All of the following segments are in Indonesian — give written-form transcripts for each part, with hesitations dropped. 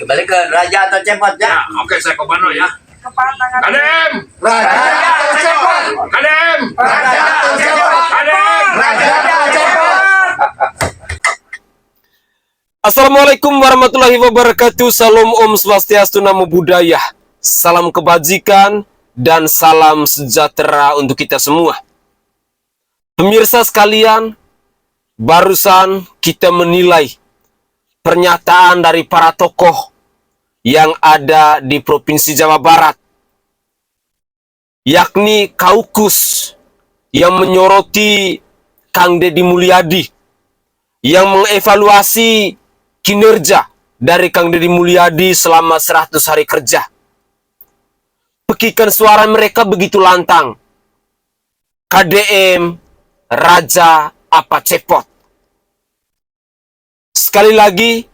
Kembali ke raja atau cepot Ya, ya. oke saya komando ya. Kepala tangan. Kadem, Raja atau cepot. kadem, Raja atau cepot. kadem. Raja atau cepot. Assalamualaikum warahmatullahi wabarakatuh. Salam Om Swastiastu, Namo Buddhaya. Salam kebajikan dan salam sejahtera untuk kita semua. Pemirsa sekalian, barusan kita menilai pernyataan dari para tokoh yang ada di Provinsi Jawa Barat, yakni Kaukus yang menyoroti Kang Deddy Mulyadi, yang mengevaluasi kinerja dari Kang Deddy Mulyadi selama 100 hari kerja. Pekikan suara mereka begitu lantang. KDM, Raja apa Cepot? Sekali lagi,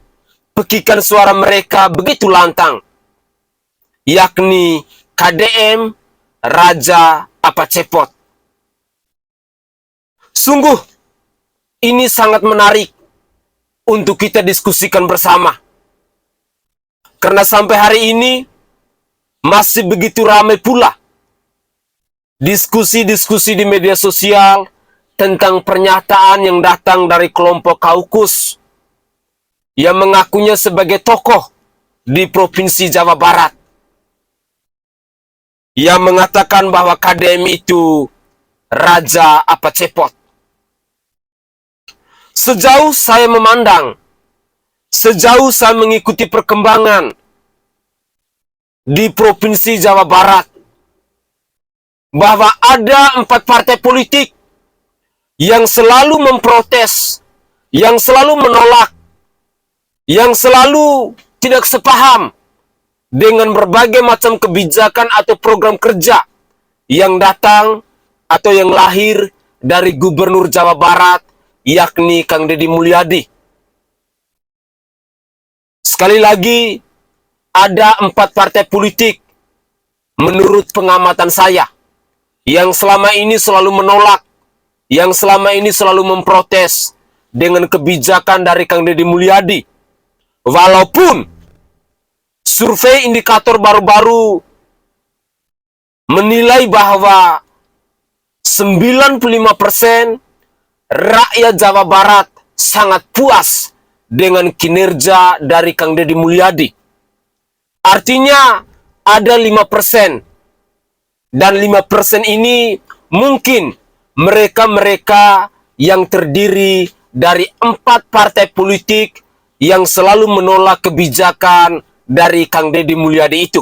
pekikan suara mereka begitu lantang, yakni KDM, Raja apa Cepot. Sungguh, ini sangat menarik untuk kita diskusikan bersama. Karena sampai hari ini, masih begitu ramai pula diskusi-diskusi di media sosial tentang pernyataan yang datang dari kelompok Kaukus yang mengakunya sebagai tokoh di Provinsi Jawa Barat, yang mengatakan bahwa KDM itu Raja apa Cepot. Sejauh saya memandang, sejauh saya mengikuti perkembangan di Provinsi Jawa Barat, bahwa ada 4 partai politik yang selalu memprotes, yang selalu menolak, yang selalu tidak sepaham dengan berbagai macam kebijakan atau program kerja yang datang atau yang lahir dari Gubernur Jawa Barat, yakni Kang Deddy Mulyadi. Sekali lagi, ada 4 partai politik menurut pengamatan saya yang selama ini selalu menolak, yang selama ini selalu memprotes dengan kebijakan dari Kang Deddy Mulyadi. Walaupun survei indikator baru-baru menilai bahwa 95% rakyat Jawa Barat sangat puas dengan kinerja dari Kang Deddy Mulyadi. Artinya ada 5%. Dan 5% ini mungkin mereka-mereka yang terdiri dari 4 partai politik yang selalu menolak kebijakan dari Kang Deddy Mulyadi itu.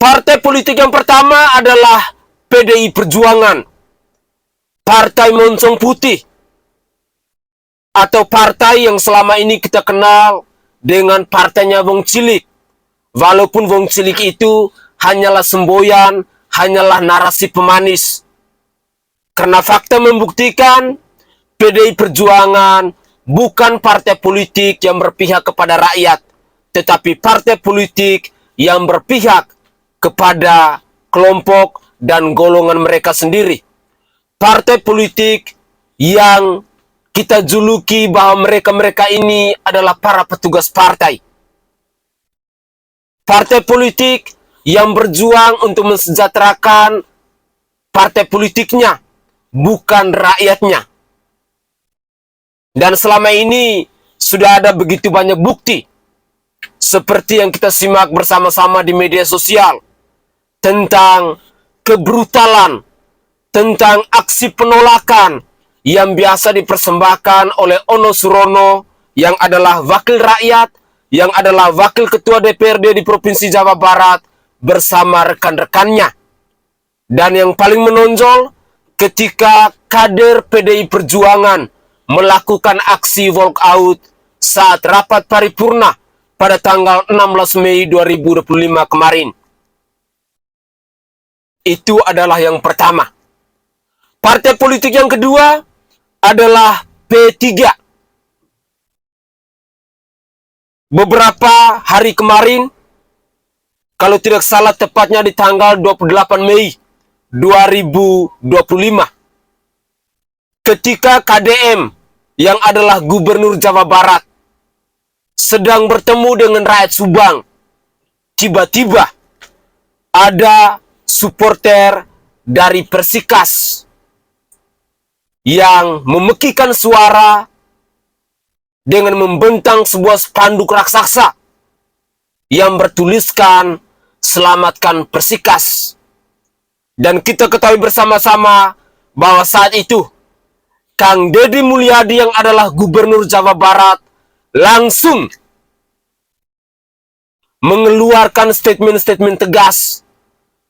Partai politik yang pertama adalah PDI Perjuangan, Partai Moncong Putih, atau partai yang selama ini kita kenal dengan partainya Wong Cilik. Walaupun Wong Cilik itu hanyalah semboyan, hanyalah narasi pemanis. Karena fakta membuktikan PDI Perjuangan bukan partai politik yang berpihak kepada rakyat, tetapi partai politik yang berpihak kepada kelompok dan golongan mereka sendiri. Partai politik yang kita juluki bahwa mereka-mereka ini adalah para petugas partai. Partai politik yang berjuang untuk mensejahterakan partai politiknya, bukan rakyatnya. Dan selama ini sudah ada begitu banyak bukti, seperti yang kita simak bersama-sama di media sosial, tentang kebrutalan, tentang aksi penolakan yang biasa dipersembahkan oleh Ono Surono, yang adalah wakil rakyat, yang adalah wakil ketua DPRD di Provinsi Jawa Barat, bersama rekan-rekannya. Dan yang paling menonjol, ketika kader PDI Perjuangan melakukan aksi walkout saat rapat paripurna pada tanggal 16 Mei 2025 kemarin. Itu adalah yang pertama. Partai politik yang kedua adalah P3. Beberapa hari kemarin, kalau tidak salah tepatnya di tanggal 28 Mei 2025, ketika KDM yang adalah Gubernur Jawa Barat sedang bertemu dengan rakyat Subang. Tiba-tiba ada supporter dari Persikas yang memekikan suara dengan membentang sebuah spanduk raksasa yang bertuliskan "Selamatkan Persikas". Dan kita ketahui bersama-sama bahwa saat itu Kang Deddy Mulyadi yang adalah Gubernur Jawa Barat langsung mengeluarkan statement-statement tegas.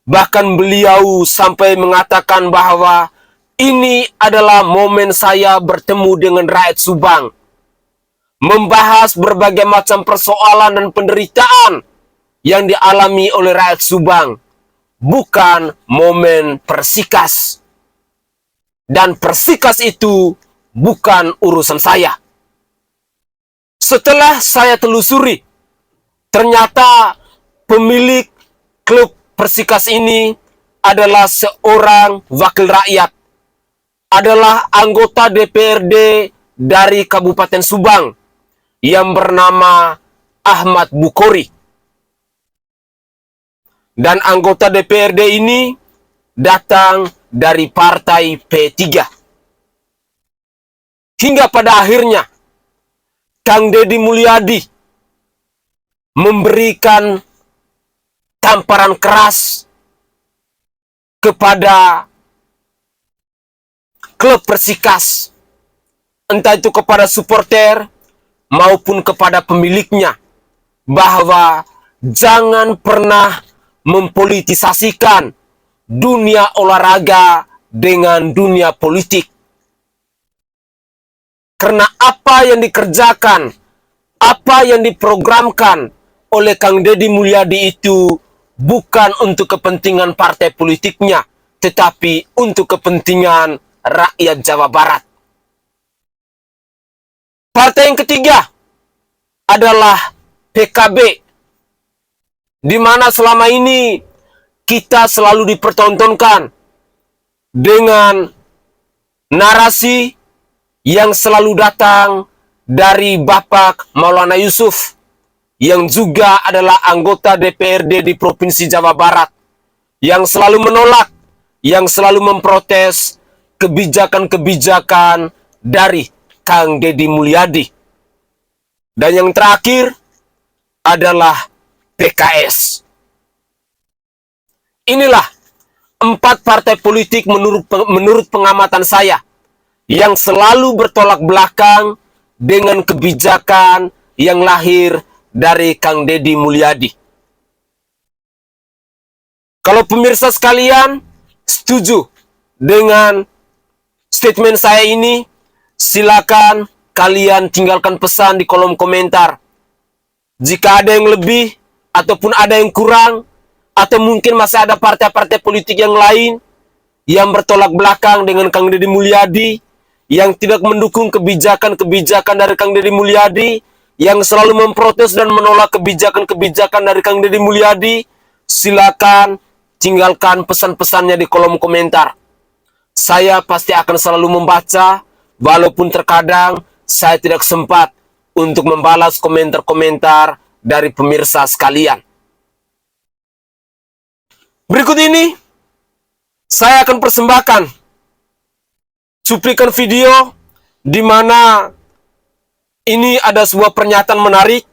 Bahkan beliau sampai mengatakan bahwa ini adalah momen saya bertemu dengan rakyat Subang, membahas berbagai macam persoalan dan penderitaan yang dialami oleh rakyat Subang, bukan momen Persikas. Dan Persikas itu bukan urusan saya. Setelah saya telusuri, ternyata pemilik klub Persikas ini adalah seorang wakil rakyat, adalah anggota DPRD dari Kabupaten Subang yang bernama Ahmad Bukhori. Dan anggota DPRD ini datang dari partai P3. Hingga pada akhirnya Kang Deddy Mulyadi memberikan tamparan keras kepada klub Persikas, entah itu kepada supporter maupun kepada pemiliknya, bahwa jangan pernah mempolitisasikan dunia olahraga dengan dunia politik. Karena apa yang dikerjakan, apa yang diprogramkan oleh Kang Deddy Mulyadi itu bukan untuk kepentingan partai politiknya, tetapi untuk kepentingan rakyat Jawa Barat. Partai yang ketiga adalah PKB, di mana selama ini kita selalu dipertontonkan dengan narasi yang selalu datang dari Bapak Maulana Yusuf, yang juga adalah anggota DPRD di Provinsi Jawa Barat, yang selalu menolak, yang selalu memprotes kebijakan-kebijakan dari Kang Deddy Mulyadi. Dan yang terakhir adalah PKS. Inilah 4 partai politik menurut pengamatan saya yang selalu bertolak belakang dengan kebijakan yang lahir dari Kang Deddy Mulyadi. Kalau pemirsa sekalian setuju dengan statement saya ini, silakan kalian tinggalkan pesan di kolom komentar. Jika ada yang lebih ataupun ada yang kurang, atau mungkin masih ada partai-partai politik yang lain yang bertolak belakang dengan Kang Deddy Mulyadi, yang tidak mendukung kebijakan-kebijakan dari Kang Deddy Mulyadi, yang selalu memprotes dan menolak kebijakan-kebijakan dari Kang Deddy Mulyadi, silakan tinggalkan pesan-pesannya di kolom komentar. Saya pasti akan selalu membaca, walaupun terkadang saya tidak sempat untuk membalas komentar-komentar dari pemirsa sekalian. Berikut ini, saya akan persembahkan cuplikan video di mana ini ada sebuah pernyataan menarik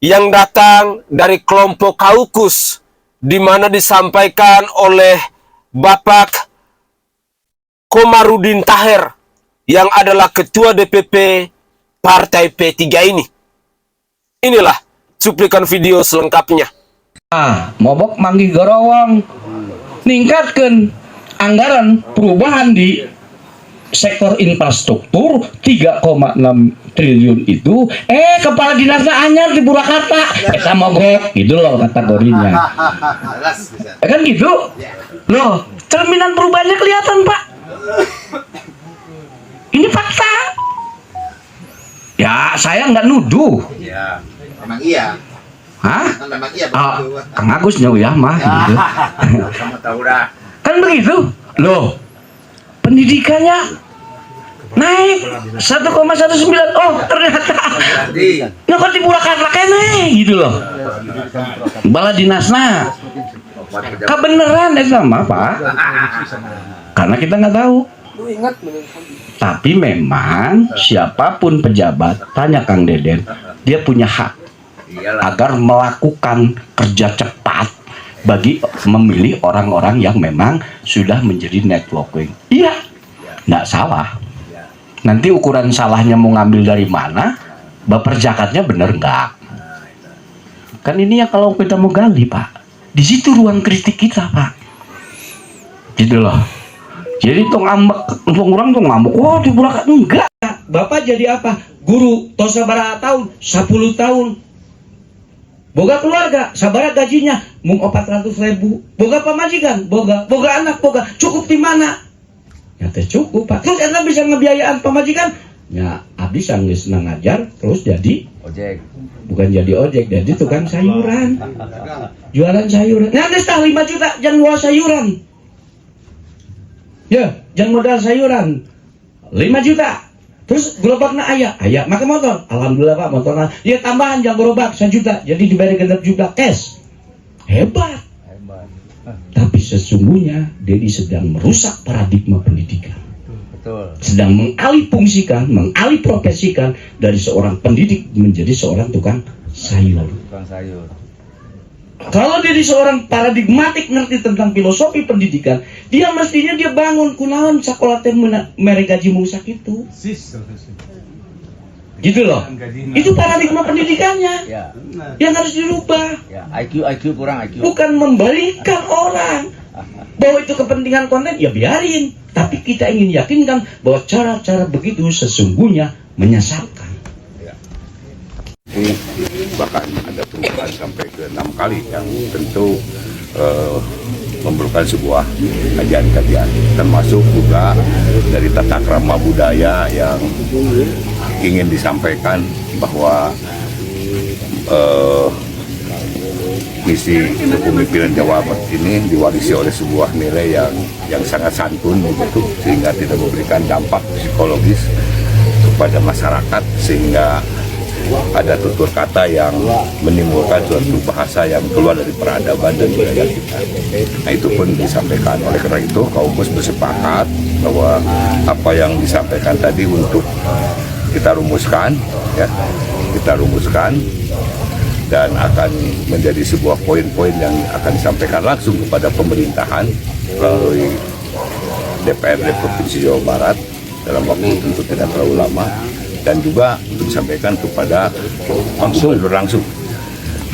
yang datang dari kelompok Kaukus, di mana disampaikan oleh Bapak Komarudin Taher yang adalah Ketua DPP Partai P3 ini. Inilah cuplikan video selengkapnya. Mobok manggih gorowong ningkatkan anggaran perubahan di sektor infrastruktur 3,6 triliun itu kepala dinasnya anyar di Purwakarta kita mogok gitu loh kategorinya. Kan gitu loh, cerminan perubahannya kelihatan Pak, ini fakta ya, saya nggak nuduh Ya, memang iya. hah? Memang iya. Kang Agusnya ya mah gitu. Kamu tahu dah. Kan begitu loh, pendidikannya naik 1,19. Oh ternyata nah kok dipurakan kene gitu loh. Bala dinasna kebenaran itu sama Pak, karena kita nggak tahu. Tapi memang siapapun pejabat, tanya Kang Deden, dia punya hak agar melakukan kerja cepat bagi memilih orang-orang yang memang sudah menjadi networking. Iya, nggak salah. Nanti ukuran salahnya mau ngambil dari mana, baper zakatnya bener nggak? Kan ini ya kalau kita mau gali Pak, di situ ruang kritik kita Pak, gitu loh. Jadi tuh ngambek, orang tuh ngamuk, wah dipurakan enggak. Bapak jadi apa? Guru, tosa sabaraha tahun, 10 tahun. Boga keluarga, sabaraha gajinya, mung 400.000. Boga pamajikan, boga anak, boga cukup di mana? Ya teh cukup Pak. Terus Anda bisa ngebiayaan pamajikan? Ya habis geus ngajar terus jadi ojek. Bukan jadi ojek, jadi tukang sayuran. Jualan sayuran. Nah, geus 5 juta jangan jual sayuran. Ya, jangan modal sayuran. 5 juta. Terus gerobaknya ayah make motor. Alhamdulillah Pak, motornya. Ya tambahan jangan gerobak 1 juta. Jadi diberi 6 juta cash. Hebat. Tapi sesungguhnya Dedi sedang merusak paradigma pendidikan. Betul. Sedang mengalihfungsikan, mengalihprofesikan dari seorang pendidik menjadi seorang tukang sayur. Tukang sayur. Kalau dia seorang paradigmatik ngerti tentang filosofi pendidikan, dia mestinya dia bangun kunaon sekolah teh mere gaji musak itu. Gitu loh. Itu paradigma pendidikannya. Ya. Yang harus dirubah. Ya, IQ kurang IQ. Bukan membalikan orang bahwa itu kepentingan konten, ya biarin. Tapi kita ingin yakinkan bahwa cara-cara begitu sesungguhnya menyesatkan. Bahkan ada perubahan sampai ke 6 kali yang tentu memerlukan sebuah kajian-kajian, termasuk juga dari tata krama budaya yang ingin disampaikan bahwa misi kepemimpinan Jawa Barat ini diwarisi oleh sebuah nilai yang sangat santun begitu, sehingga tidak memberikan dampak psikologis kepada masyarakat, sehingga ada tutur kata yang menimbulkan suatu bahasa yang keluar dari peradaban dan budaya kita. Nah itu pun disampaikan. Oleh karena itu kaum mus bersepakat bahwa apa yang disampaikan tadi untuk kita rumuskan, ya, kita rumuskan dan akan menjadi sebuah poin-poin yang akan disampaikan langsung kepada pemerintahan melalui DPRD Provinsi Jawa Barat dalam waktu tentu tidak terlalu lama, dan juga disampaikan kepada gubernur langsung.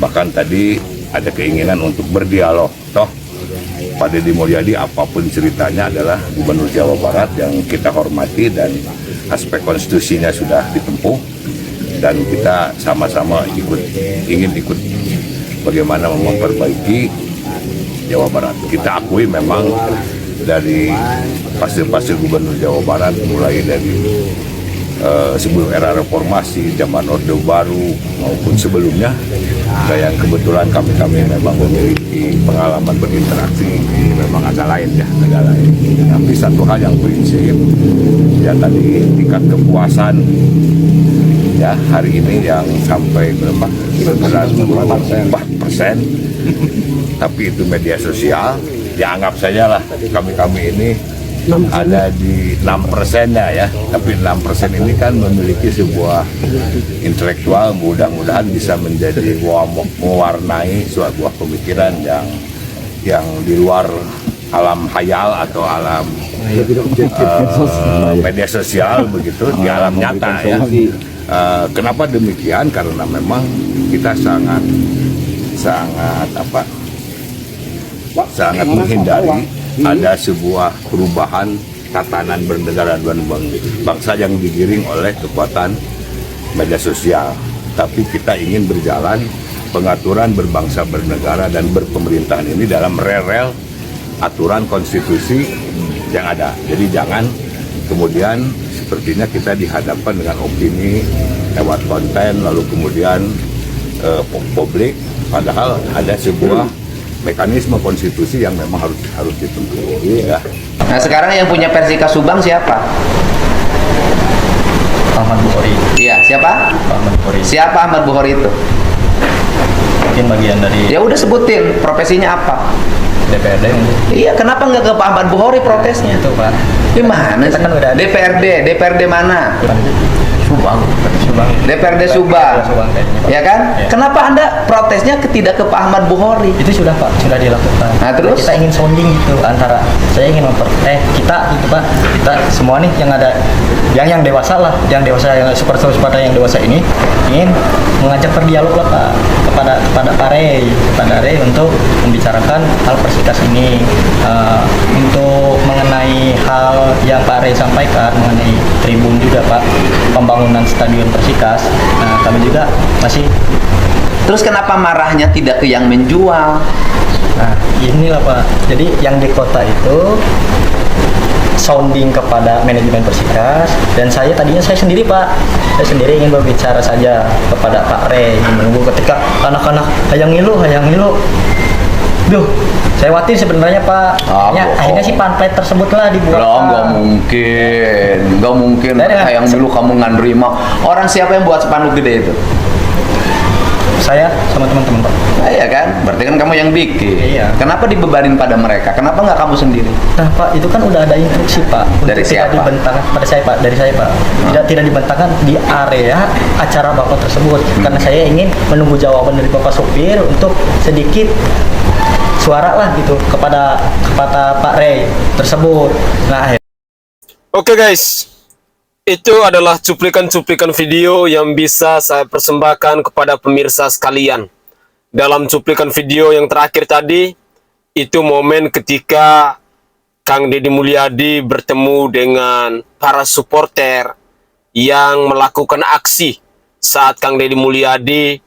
Bahkan tadi ada keinginan untuk berdialog. Toh Pak Deddy Mulyadi apapun ceritanya adalah gubernur Jawa Barat yang kita hormati dan aspek konstitusinya sudah ditempuh, dan kita sama-sama ingin ikut bagaimana memperbaiki Jawa Barat. Kita akui memang dari pasir-pasir gubernur Jawa Barat, mulai dari sebelum era reformasi, zaman Orde Baru maupun sebelumnya, yang kebetulan kami memang memiliki pengalaman berinteraksi, memang agak lain ya, agak lain. Tapi satu hal yang prinsip, ya tadi tingkat kepuasan ya hari ini yang sampai berapa? 94%. Tapi itu media sosial, ya anggap saja lah kami ini ada di 6%-nya ya, tapi 6% ini kan memiliki sebuah intelektual, mudah-mudahan bisa menjadi mewarnai sebuah pemikiran yang di luar alam hayal atau alam media sosial begitu, di alam nyata ya. Kenapa demikian? Karena memang kita sangat menghindari ada sebuah perubahan tatanan bernegara dan bangsa yang digiring oleh kekuatan media sosial. Tapi kita ingin berjalan pengaturan berbangsa, bernegara, dan berpemerintahan ini dalam rel aturan konstitusi yang ada. Jadi jangan kemudian sepertinya kita dihadapkan dengan opini lewat konten, lalu kemudian publik, padahal ada sebuah mekanisme konstitusi yang memang harus ditempuh. Ya. Nah sekarang yang punya versi Kasubang siapa? Ahmad Bukhari. Iya, siapa? Ahmad Bukhari. Siapa Ahmad Bukhari itu? Mungkin bagian dari Ya udah sebutin, profesinya apa? DPRD mungkin. Iya, kenapa nggak ke Pak Ahmad Bukhari protesnya? Itu Pak. Gimana Kita sih? kan udah ada. DPRD mana? Subang. Subang. DPRD Subang. Subang kayaknya, Pak. Ya kan? Iya. Kenapa Anda protesnya tidak ke Pak Ahmad Bukhari? Itu sudah Pak, sudah dilakukan. Nah, terus? Kita ingin sounding gitu antara saya ingin kita gitu Pak, kita semua nih yang ada yang dewasa lah, yang dewasa yang super yang dewasa ini ingin mengajak berdialog lah Pak kepada Pak Rey untuk membicarakan hal Persikas ini, untuk mengenai hal yang Pak Rey sampaikan mengenai tribun juga Pak, pembangunan stadion Persikas. Nah, kami juga masih. Terus kenapa marahnya tidak ke yang menjual? Nah, inilah Pak. Jadi yang di kota itu sounding kepada manajemen Persikas, dan saya sendiri Pak. Saya sendiri ingin berbicara saja kepada Pak Rey, menunggu ketika anak-anak hayang ngilu. Duh, saya khawatir sebenarnya Pak. Akhirnya si pamflet tersebut lah dibuat. Nggak mungkin. Yang dulu kamu nggak nerima. Orang siapa yang buat spanduk gede itu? Saya sama teman-teman Pak. Nah, iya kan? Berarti kan kamu yang bikin. Iya. Kenapa dibebanin pada mereka? Kenapa nggak kamu sendiri? Nah Pak, itu kan udah ada instruksi Pak. Dari Untuk tidak siapa? dibentangkan pada saya Pak, dari saya Pak. Tidak dibentangkan di area acara Bapak tersebut. Karena saya ingin menunggu jawaban dari Bapak sopir untuk sedikit suara lah gitu kepada Pak Rey tersebut. Nah, Oke guys, itu adalah cuplikan-cuplikan video yang bisa saya persembahkan kepada pemirsa sekalian. Dalam cuplikan video yang terakhir tadi, itu momen ketika Kang Deddy Mulyadi bertemu dengan para supporter yang melakukan aksi saat Kang Deddy Mulyadi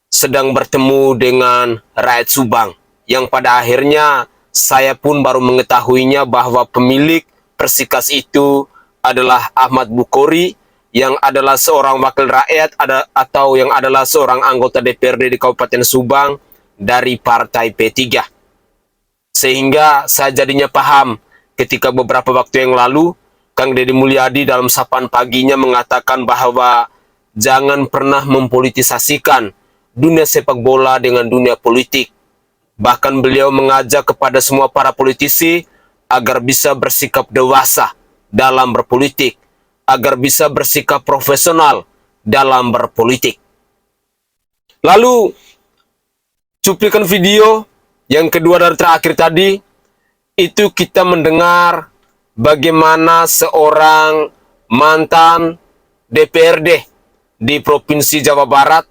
sedang bertemu dengan rakyat Subang. Yang pada akhirnya saya pun baru mengetahuinya bahwa pemilik Persikas itu adalah Ahmad Bukhari, yang adalah seorang wakil rakyat atau yang adalah seorang anggota DPRD di Kabupaten Subang dari Partai P3. Sehingga saya jadinya paham ketika beberapa waktu yang lalu Kang Deddy Mulyadi dalam sapaan paginya mengatakan bahwa jangan pernah mempolitisasikan dunia sepak bola dengan dunia politik. Bahkan beliau mengajak kepada semua para politisi agar bisa bersikap dewasa dalam berpolitik, agar bisa bersikap profesional dalam berpolitik. Lalu, cuplikan video yang kedua dari terakhir tadi, itu kita mendengar bagaimana seorang mantan DPRD di Provinsi Jawa Barat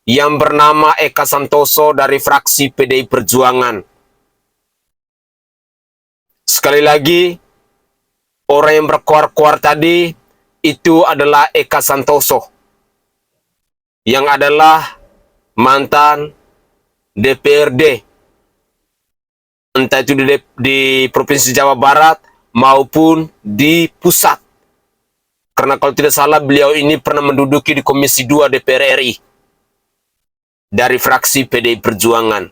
yang bernama Eka Santoso dari fraksi PDI Perjuangan. Sekali lagi, orang yang berkuar-kuar tadi itu adalah Eka Santoso, yang adalah mantan DPRD, entah itu di Provinsi Jawa Barat maupun di pusat. Karena kalau tidak salah beliau ini pernah menduduki di Komisi 2 DPR RI dari fraksi PDI Perjuangan.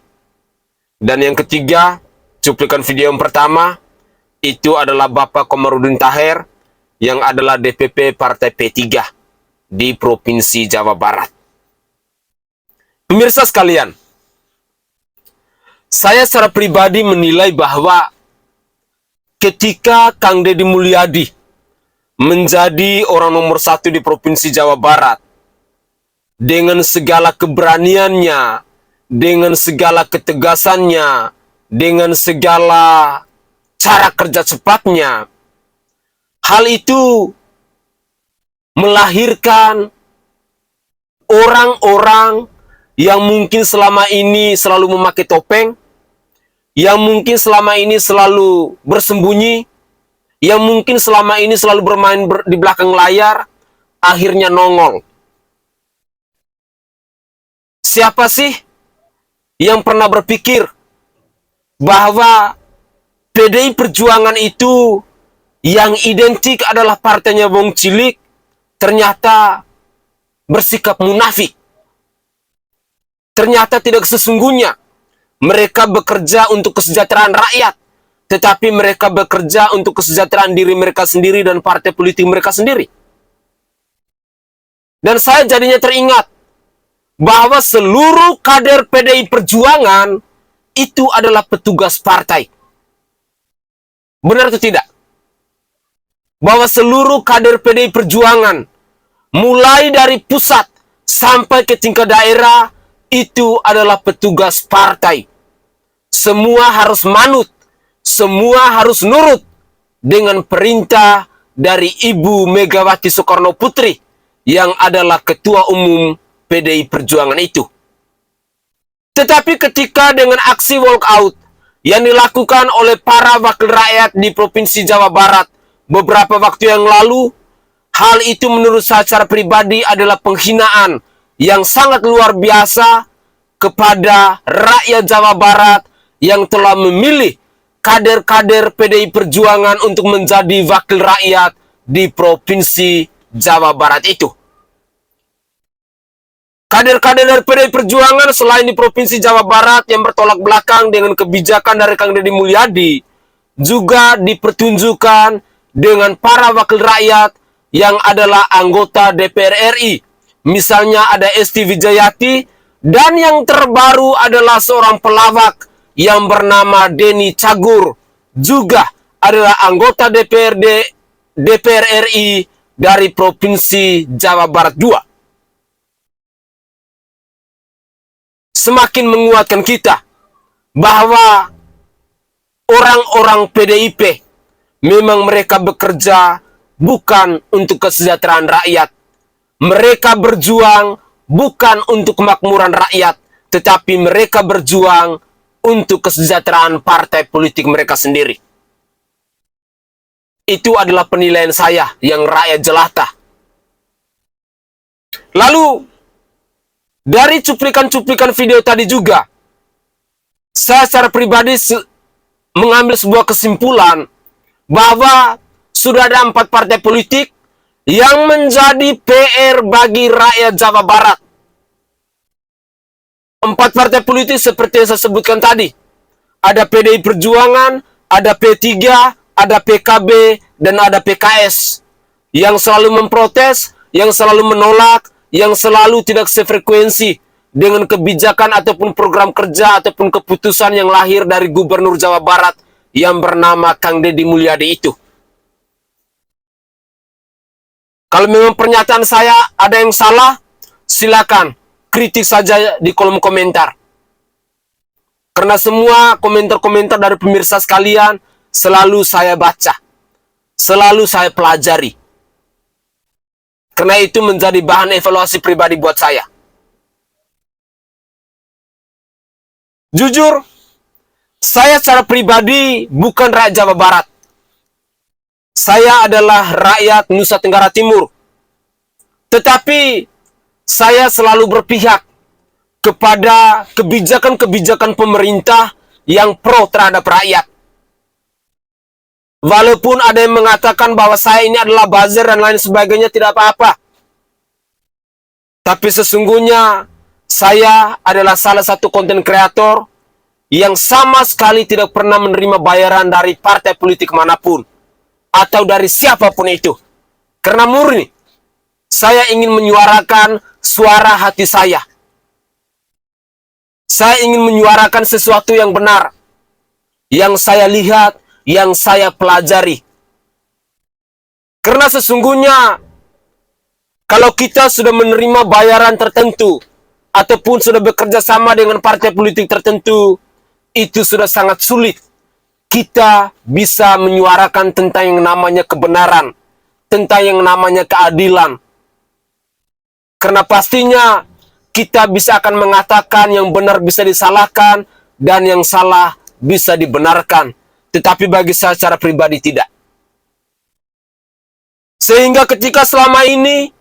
Dan yang ketiga, cuplikan video yang pertama, itu adalah Bapak Komarudin Taher yang adalah DPP Partai P3 di Provinsi Jawa Barat. Pemirsa sekalian, saya secara pribadi menilai bahwa ketika Kang Deddy Mulyadi menjadi orang nomor 1 di Provinsi Jawa Barat, dengan segala keberaniannya, dengan segala ketegasannya, dengan segala cara kerja cepatnya, hal itu melahirkan orang-orang yang mungkin selama ini selalu memakai topeng, yang mungkin selama ini selalu bersembunyi, yang mungkin selama ini selalu bermain di belakang layar, akhirnya nongol. Siapa sih yang pernah berpikir bahwa PDI Perjuangan itu yang identik adalah partainya Wong Cilik, ternyata bersikap munafik. Ternyata tidak sesungguhnya mereka bekerja untuk kesejahteraan rakyat. tetapi mereka bekerja untuk kesejahteraan diri mereka sendiri dan partai politik mereka sendiri. Dan saya jadinya teringat bahwa seluruh kader PDI Perjuangan itu adalah petugas partai. Benar atau tidak? Bahwa seluruh kader PDI Perjuangan, mulai dari pusat sampai ke tingkat daerah, itu adalah petugas partai. Semua harus manut, semua harus nurut dengan perintah dari Ibu Megawati Soekarno Putri yang adalah Ketua Umum PDI Perjuangan itu. Tetapi ketika dengan aksi walkout yang dilakukan oleh para wakil rakyat di Provinsi Jawa Barat beberapa waktu yang lalu, hal itu menurut saya secara pribadi adalah penghinaan yang sangat luar biasa kepada rakyat Jawa Barat yang telah memilih kader-kader PDI Perjuangan untuk menjadi wakil rakyat di Provinsi Jawa Barat itu. Kader-kader dari PDI Perjuangan selain di Provinsi Jawa Barat yang bertolak belakang dengan kebijakan dari Kang Deddy Mulyadi, juga dipertunjukkan dengan para wakil rakyat yang adalah anggota DPR RI. Misalnya ada Esti Wijayati, dan yang terbaru adalah seorang pelawak yang bernama Denny Cagur, juga adalah anggota DPR RI dari Provinsi Jawa Barat II. Semakin menguatkan kita bahwa orang-orang PDIP memang mereka bekerja bukan untuk kesejahteraan rakyat. Mereka berjuang bukan untuk kemakmuran rakyat, tetapi mereka berjuang untuk kesejahteraan partai politik mereka sendiri. Itu adalah penilaian saya yang rakyat jelata. Lalu, dari cuplikan-cuplikan video tadi juga, saya secara pribadi mengambil sebuah kesimpulan bahwa sudah ada 4 partai politik yang menjadi PR bagi rakyat Jawa Barat. 4 partai politik seperti yang saya sebutkan tadi. Ada PDI Perjuangan, ada P3, ada PKB, dan ada PKS. Yang selalu memprotes, yang selalu menolak, yang selalu tidak sefrekuensi dengan kebijakan ataupun program kerja ataupun keputusan yang lahir dari Gubernur Jawa Barat yang bernama Kang Deddy Mulyadi itu. Kalau memang pernyataan saya ada yang salah, silakan kritik saja di kolom komentar. Karena semua komentar-komentar dari pemirsa sekalian selalu saya baca, selalu saya pelajari. Karena itu menjadi bahan evaluasi pribadi buat saya. Jujur, saya secara pribadi bukan rakyat Jawa Barat. Saya adalah rakyat Nusa Tenggara Timur. Tetapi saya selalu berpihak kepada kebijakan-kebijakan pemerintah yang pro terhadap rakyat. Walaupun ada yang mengatakan bahwa saya ini adalah buzzer dan lain sebagainya, tidak apa-apa. Tapi sesungguhnya saya adalah salah satu konten kreator yang sama sekali tidak pernah menerima bayaran dari partai politik manapun atau dari siapapun itu. Karena murni saya ingin menyuarakan suara hati saya. Saya ingin menyuarakan sesuatu yang benar, yang saya lihat, yang saya pelajari. Karena sesungguhnya kalau kita sudah menerima bayaran tertentu ataupun sudah bekerja sama dengan partai politik tertentu, itu sudah sangat sulit kita bisa menyuarakan tentang yang namanya kebenaran, tentang yang namanya keadilan. Karena pastinya kita bisa akan mengatakan yang benar bisa disalahkan dan yang salah bisa dibenarkan. Tetapi bagi saya secara pribadi tidak. Sehingga ketika selama ini,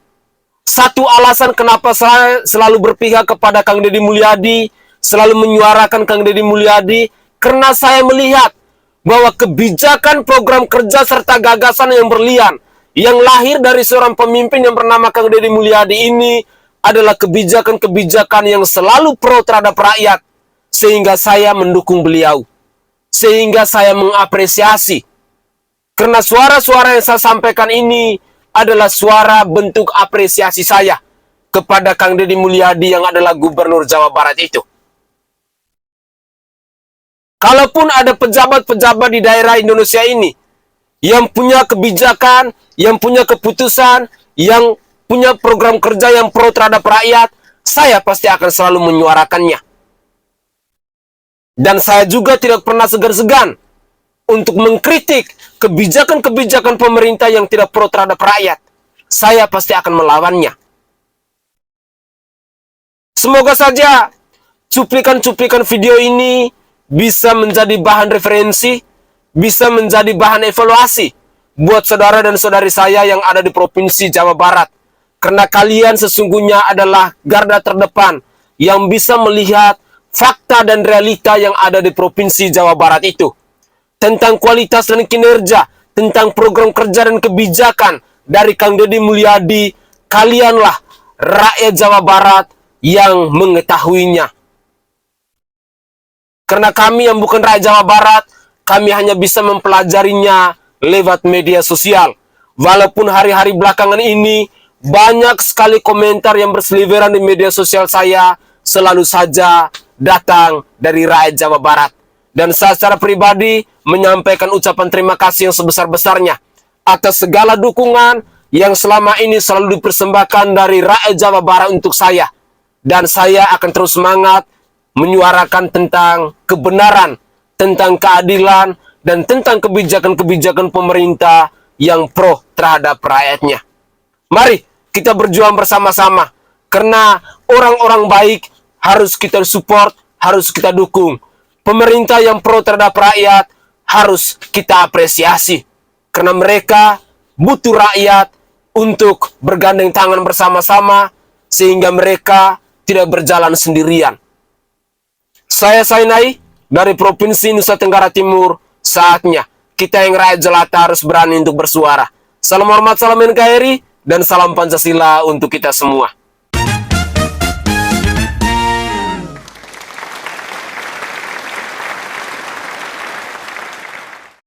satu alasan kenapa saya selalu berpihak kepada Kang Deddy Mulyadi, selalu menyuarakan Kang Deddy Mulyadi, karena saya melihat bahwa kebijakan program kerja serta gagasan yang berlian, yang lahir dari seorang pemimpin yang bernama Kang Deddy Mulyadi ini, adalah kebijakan-kebijakan yang selalu pro terhadap rakyat, sehingga saya mendukung beliau. sehingga saya mengapresiasi. Karena suara-suara yang saya sampaikan ini adalah suara bentuk apresiasi saya kepada Kang Deddy Mulyadi yang adalah Gubernur Jawa Barat itu. Kalaupun ada pejabat-pejabat di daerah Indonesia ini yang punya kebijakan, yang punya keputusan, yang punya program kerja yang pro terhadap rakyat, saya pasti akan selalu menyuarakannya. Dan saya juga tidak pernah segan-segan untuk mengkritik kebijakan-kebijakan pemerintah yang tidak pro terhadap rakyat. Saya pasti akan melawannya. Semoga saja cuplikan-cuplikan video ini bisa menjadi bahan referensi, bisa menjadi bahan evaluasi buat saudara dan saudari saya yang ada di Provinsi Jawa Barat. Karena kalian sesungguhnya adalah garda terdepan yang bisa melihat fakta dan realita yang ada di Provinsi Jawa Barat itu. Tentang kualitas dan kinerja, tentang program kerja dan kebijakan dari Kang Deddy Mulyadi, kalianlah rakyat Jawa Barat yang mengetahuinya. Karena kami yang bukan rakyat Jawa Barat, kami hanya bisa mempelajarinya lewat media sosial. Walaupun hari-hari belakangan ini banyak sekali komentar yang berseliweran di media sosial saya selalu saja datang dari rakyat Jawa Barat. Dan saya secara pribadi menyampaikan ucapan terima kasih yang sebesar-besarnya atas segala dukungan yang selama ini selalu dipersembahkan dari rakyat Jawa Barat untuk saya. Dan saya akan terus semangat menyuarakan tentang kebenaran, tentang keadilan, dan tentang kebijakan-kebijakan pemerintah yang pro terhadap rakyatnya. Mari kita berjuang bersama-sama, karena orang-orang baik harus kita support, harus kita dukung. Pemerintah yang pro terhadap rakyat harus kita apresiasi, karena mereka butuh rakyat untuk bergandeng tangan bersama-sama, sehingga mereka tidak berjalan sendirian. Saya Sainai dari Provinsi Nusa Tenggara Timur. Saatnya kita yang rakyat jelata harus berani untuk bersuara. Salam hormat, salam NKRI, dan salam Pancasila untuk kita semua.